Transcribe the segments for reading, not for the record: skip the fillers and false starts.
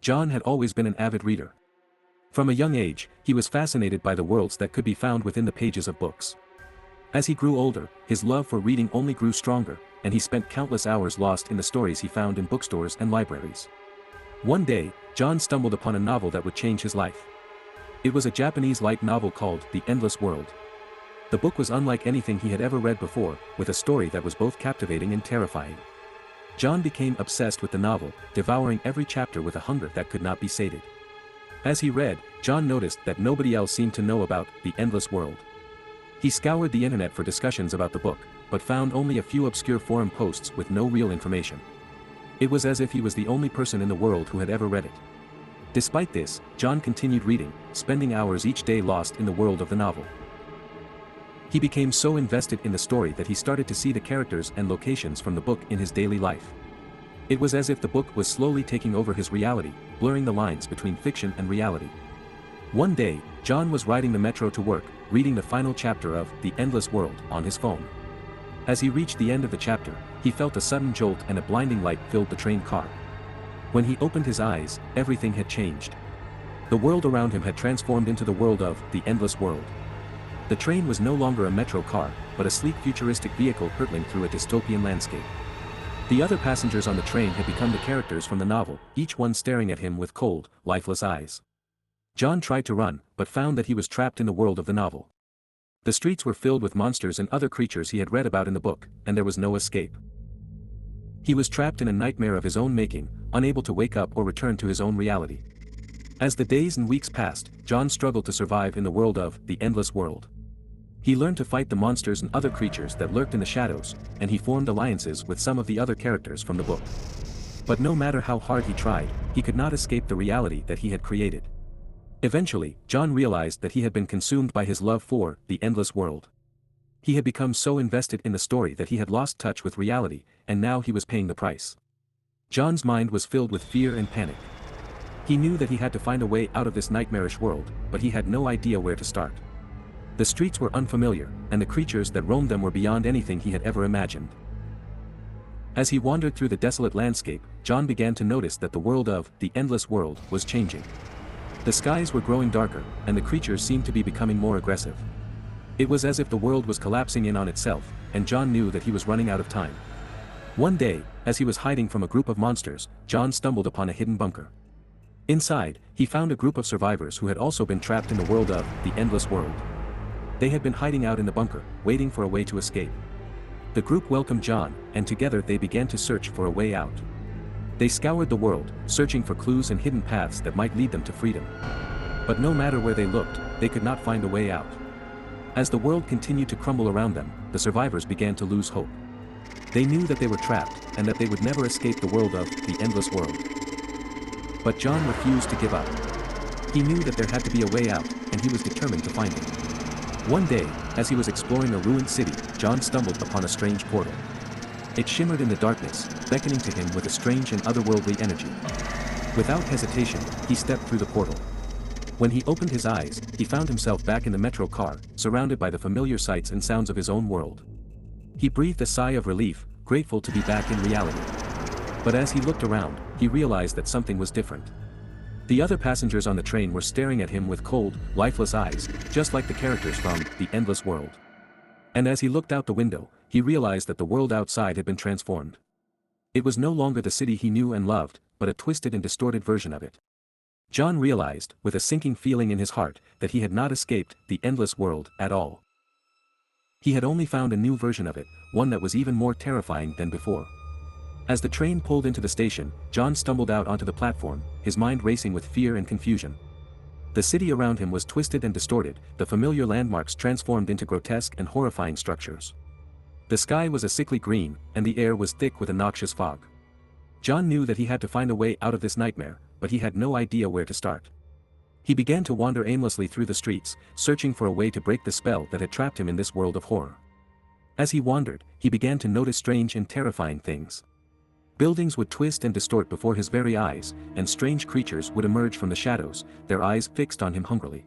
John had always been an avid reader. From a young age, he was fascinated by the worlds that could be found within the pages of books. As he grew older, his love for reading only grew stronger, and he spent countless hours lost in the stories he found in bookstores and libraries. One day, John stumbled upon a novel that would change his life. It was a Japanese light novel called The Endless World. The book was unlike anything he had ever read before, with a story that was both captivating and terrifying. John became obsessed with the novel, devouring every chapter with a hunger that could not be sated. As he read, John noticed that nobody else seemed to know about The Endless World. He scoured the internet for discussions about the book, but found only a few obscure forum posts with no real information. It was as if he was the only person in the world who had ever read it. Despite this, John continued reading, spending hours each day lost in the world of the novel. He became so invested in the story that he started to see the characters and locations from the book in his daily life. It was as if the book was slowly taking over his reality, blurring the lines between fiction and reality. One day, John was riding the metro to work, reading the final chapter of The Endless World on his phone. As he reached the end of the chapter, he felt a sudden jolt and a blinding light filled the train car. When he opened his eyes, everything had changed. The world around him had transformed into the world of The Endless World. The train was no longer a metro car, but a sleek futuristic vehicle hurtling through a dystopian landscape. The other passengers on the train had become the characters from the novel, each one staring at him with cold, lifeless eyes. John tried to run, but found that he was trapped in the world of the novel. The streets were filled with monsters and other creatures he had read about in the book, and there was no escape. He was trapped in a nightmare of his own making, unable to wake up or return to his own reality. As the days and weeks passed, John struggled to survive in the world of The Endless World. He learned to fight the monsters and other creatures that lurked in the shadows, and he formed alliances with some of the other characters from the book. But no matter how hard he tried, he could not escape the reality that he had created. Eventually, John realized that he had been consumed by his love for The Endless World. He had become so invested in the story that he had lost touch with reality, and now he was paying the price. John's mind was filled with fear and panic. He knew that he had to find a way out of this nightmarish world, but he had no idea where to start. The streets were unfamiliar, and the creatures that roamed them were beyond anything he had ever imagined. As he wandered through the desolate landscape, John began to notice that the world of The Endless World was changing. The skies were growing darker, and the creatures seemed to be becoming more aggressive. It was as if the world was collapsing in on itself, and John knew that he was running out of time. One day, as he was hiding from a group of monsters, John stumbled upon a hidden bunker. Inside, he found a group of survivors who had also been trapped in the world of The Endless World. They had been hiding out in the bunker, waiting for a way to escape. The group welcomed John, and together they began to search for a way out. They scoured the world, searching for clues and hidden paths that might lead them to freedom. But no matter where they looked, they could not find a way out. As the world continued to crumble around them, the survivors began to lose hope. They knew that they were trapped, and that they would never escape the world of The Endless World. But John refused to give up. He knew that there had to be a way out, and he was determined to find it. One day, as he was exploring a ruined city, John stumbled upon a strange portal. It shimmered in the darkness, beckoning to him with a strange and otherworldly energy. Without hesitation, he stepped through the portal. When he opened his eyes, he found himself back in the metro car, surrounded by the familiar sights and sounds of his own world. He breathed a sigh of relief, grateful to be back in reality. But as he looked around, he realized that something was different. The other passengers on the train were staring at him with cold, lifeless eyes, just like the characters from The Endless World. And as he looked out the window, he realized that the world outside had been transformed. It was no longer the city he knew and loved, but a twisted and distorted version of it. John realized, with a sinking feeling in his heart, that he had not escaped The Endless World at all. He had only found a new version of it, one that was even more terrifying than before. As the train pulled into the station, John stumbled out onto the platform, his mind racing with fear and confusion. The city around him was twisted and distorted, the familiar landmarks transformed into grotesque and horrifying structures. The sky was a sickly green, and the air was thick with a noxious fog. John knew that he had to find a way out of this nightmare, but he had no idea where to start. He began to wander aimlessly through the streets, searching for a way to break the spell that had trapped him in this world of horror. As he wandered, he began to notice strange and terrifying things. Buildings would twist and distort before his very eyes, and strange creatures would emerge from the shadows, their eyes fixed on him hungrily.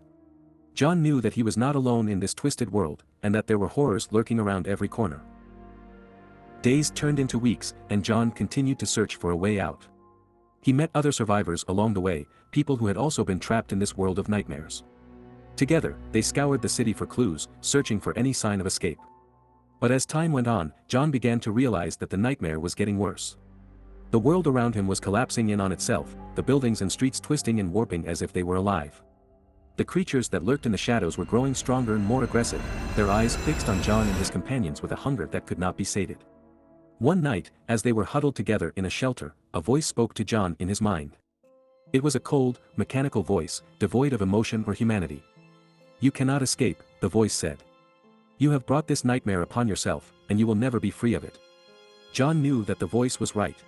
John knew that he was not alone in this twisted world, and that there were horrors lurking around every corner. Days turned into weeks, and John continued to search for a way out. He met other survivors along the way, people who had also been trapped in this world of nightmares. Together, they scoured the city for clues, searching for any sign of escape. But as time went on, John began to realize that the nightmare was getting worse. The world around him was collapsing in on itself, the buildings and streets twisting and warping as if they were alive. The creatures that lurked in the shadows were growing stronger and more aggressive, their eyes fixed on John and his companions with a hunger that could not be sated. One night, as they were huddled together in a shelter, a voice spoke to John in his mind. It was a cold, mechanical voice, devoid of emotion or humanity. "You cannot escape," the voice said. "You have brought this nightmare upon yourself, and you will never be free of it." John knew that the voice was right.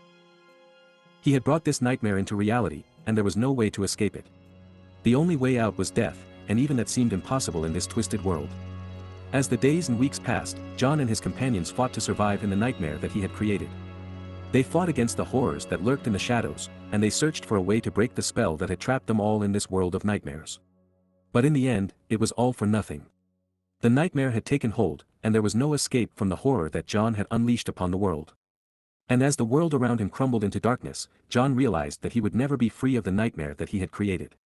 He had brought this nightmare into reality, and there was no way to escape it. The only way out was death, and even that seemed impossible in this twisted world. As the days and weeks passed, John and his companions fought to survive in the nightmare that he had created. They fought against the horrors that lurked in the shadows, and they searched for a way to break the spell that had trapped them all in this world of nightmares. But in the end, it was all for nothing. The nightmare had taken hold, and there was no escape from the horror that John had unleashed upon the world. And as the world around him crumbled into darkness, John realized that he would never be free of the nightmare that he had created.